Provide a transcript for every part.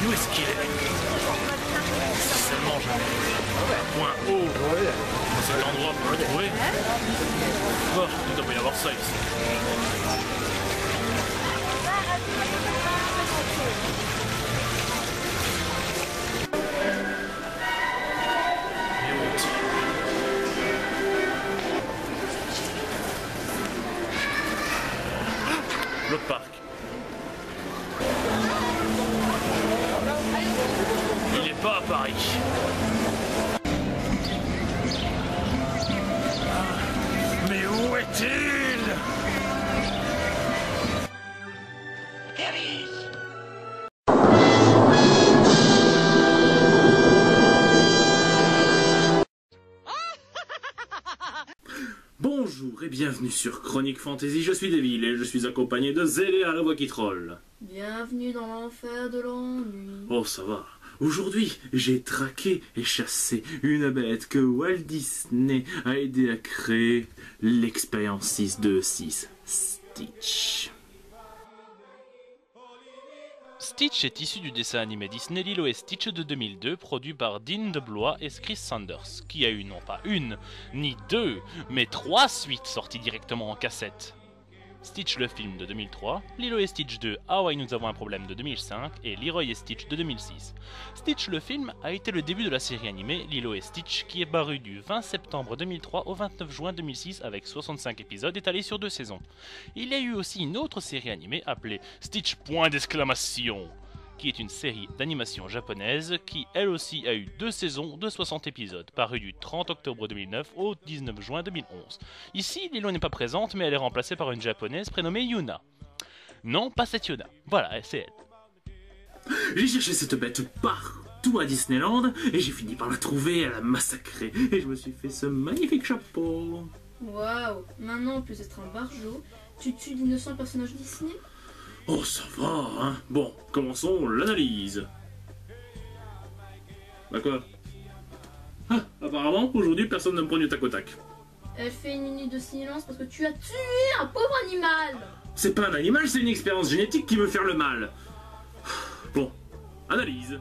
Où est-ce qu'il est? Si seulement j'avais un point haut dans cet endroit pour le trouver. Oh, il doit pas y avoir ça ici. Mais où est-il? L'autre parc. Il est pas à Paris. Mais où est-il? Bonjour et bienvenue sur Chronique Fantasy, je suis Devil et je suis accompagné de Zélé à la voix qui troll. Bienvenue dans l'enfer de l'ennui. Oh ça va, aujourd'hui j'ai traqué et chassé une bête que Walt Disney a aidé à créer, l'expérience 626 Stitch. Stitch est issu du dessin animé Disney Lilo et Stitch de 2002, produit par Dean DeBlois et Chris Sanders, qui a eu non pas une, ni deux, mais 3 suites sorties directement en cassette. Stitch le film de 2003, Lilo et Stitch 2, Hawaii nous avons un problème de 2005 et Leroy et Stitch de 2006. Stitch le film a été le début de la série animée Lilo et Stitch qui est paru du 20 septembre 2003 au 29 juin 2006 avec 65 épisodes étalés sur 2 saisons. Il y a eu aussi une autre série animée appelée Stitch point d'exclamation, qui est une série d'animation japonaise qui elle aussi a eu 2 saisons de 60 épisodes, paru du 30 octobre 2009 au 19 juin 2011. Ici, Lilo n'est pas présente, mais elle est remplacée par une japonaise prénommée Yuna. Non, pas cette Yuna. Voilà, c'est elle. J'ai cherché cette bête partout à Disneyland et j'ai fini par la trouver, à la massacrer et je me suis fait ce magnifique chapeau. Waouh, maintenant, en plus d'être un barjot, tu tues d'innocents personnages Disney? Oh ça va, hein. Bon, commençons l'analyse. Bah quoi? Ah, apparemment, aujourd'hui, personne ne me prend du tac au tac. Elle fait une minute de silence parce que tu as tué un pauvre animal. C'est pas un animal, c'est une expérience génétique qui veut faire le mal. Bon, analyse.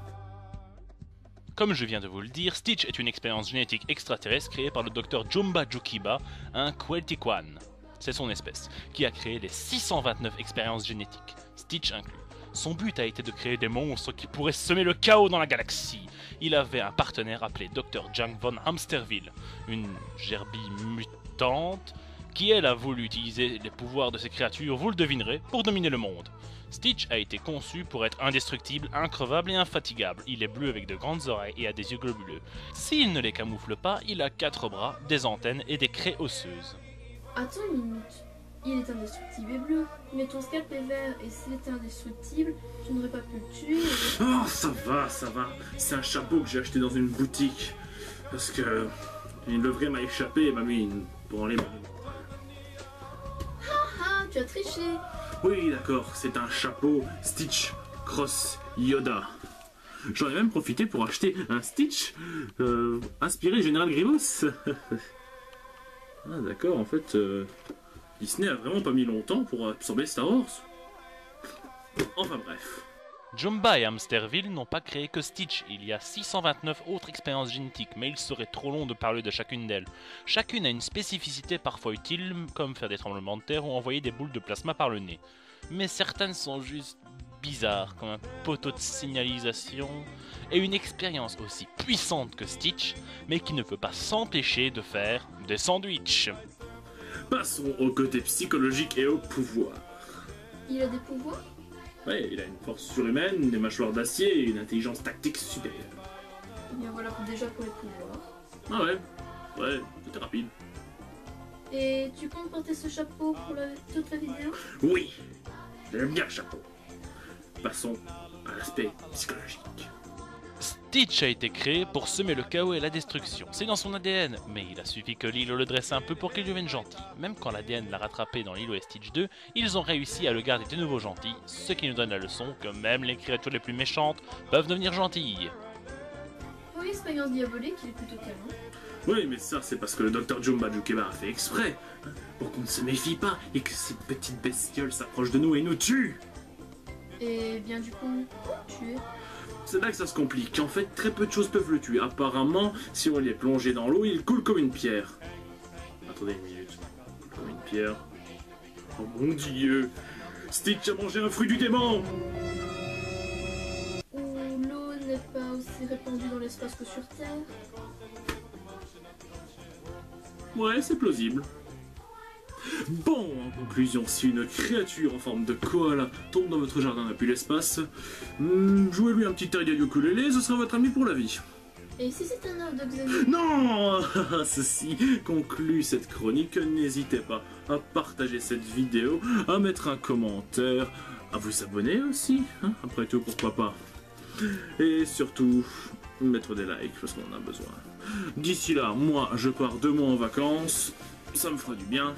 Comme je viens de vous le dire, Stitch est une expérience génétique extraterrestre créée par le docteur Jumba Jookiba, un Quelticwan. C'est son espèce, qui a créé les 629 expériences génétiques, Stitch inclus. Son but a été de créer des monstres qui pourraient semer le chaos dans la galaxie. Il avait un partenaire appelé Dr. Junk von Hamsterville, une gerbille mutante, qui elle a voulu utiliser les pouvoirs de ces créatures, vous le devinerez, pour dominer le monde. Stitch a été conçu pour être indestructible, increvable et infatigable. Il est bleu avec de grandes oreilles et a des yeux globuleux. S'il ne les camoufle pas, il a 4 bras, des antennes et des craies osseuses. Attends une minute. Il est indestructible et bleu, mais ton scalp est vert et s'il était indestructible, tu n'aurais pas pu le tuer. Oh, ça va, ça va. C'est un chapeau que j'ai acheté dans une boutique. Parce que une levrée m'a échappé et m'a mis une branlée. Ah, tu as triché. Oui, d'accord, c'est un chapeau Stitch Cross Yoda. J'en ai même profité pour acheter un Stitch inspiré Général Grievous. Ah d'accord, en fait, Disney a vraiment pas mis longtemps pour absorber Star Wars. Enfin bref. Jumba et Hamsterville n'ont pas créé que Stitch, il y a 629 autres expériences génétiques, mais il serait trop long de parler de chacune d'elles. Chacune a une spécificité parfois utile, comme faire des tremblements de terre ou envoyer des boules de plasma par le nez. Mais certaines sont juste bizarres, comme un poteau de signalisation, et une expérience aussi puissante que Stitch, mais qui ne peut pas s'empêcher de faire des sandwichs. Passons au côté psychologique et au pouvoir. Il a des pouvoirs? Ouais, il a une force surhumaine, des mâchoires d'acier et une intelligence tactique supérieure. Eh bien voilà déjà pour les pouvoirs. Ah ouais, c'était rapide. Et tu comptes porter ce chapeau pour toute la vidéo? Oui, j'aime bien le chapeau. Passons à l'aspect psychologique. Stitch a été créé pour semer le chaos et la destruction. C'est dans son ADN, mais il a suffi que Lilo le dresse un peu pour qu'il devienne gentil. Même quand l'ADN l'a rattrapé dans Lilo et Stitch 2, ils ont réussi à le garder de nouveau gentil, ce qui nous donne la leçon que même les créatures les plus méchantes peuvent devenir gentilles. Oui, expérience diabolique, il est plutôt câlin. Oui, mais ça, c'est parce que le Dr. Jumba Jookiba a fait exprès, hein, pour qu'on ne se méfie pas et que ces petites bestioles s'approchent de nous et nous tuent. Et bien du coup, tu es... c'est là que ça se complique. En fait, très peu de choses peuvent le tuer. Apparemment, si on est plongé dans l'eau, il coule comme une pierre. Attendez une minute. Comme une pierre. Oh mon Dieu! Stitch a mangé un fruit du démon! Ou l'eau n'est pas aussi répandue dans l'espace que sur Terre. Ouais, c'est plausible. Bon, en conclusion, si une créature en forme de koala tombe dans votre jardin depuis l'espace, jouez-lui un petit air de ukulélé, ce sera votre ami pour la vie. Et si c'est un œuf de Xenu? Non! Ceci conclut cette chronique. N'hésitez pas à partager cette vidéo, à mettre un commentaire, à vous abonner aussi, hein, après tout, pourquoi pas. Et surtout, mettre des likes, parce qu'on en a besoin. D'ici là, moi, je pars 2 mois en vacances, ça me fera du bien,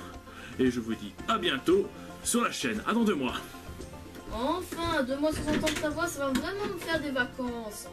et je vous dis à bientôt sur la chaîne. À dans 2 mois. Enfin, 2 mois sans entendre ta voix, ça va vraiment me faire des vacances.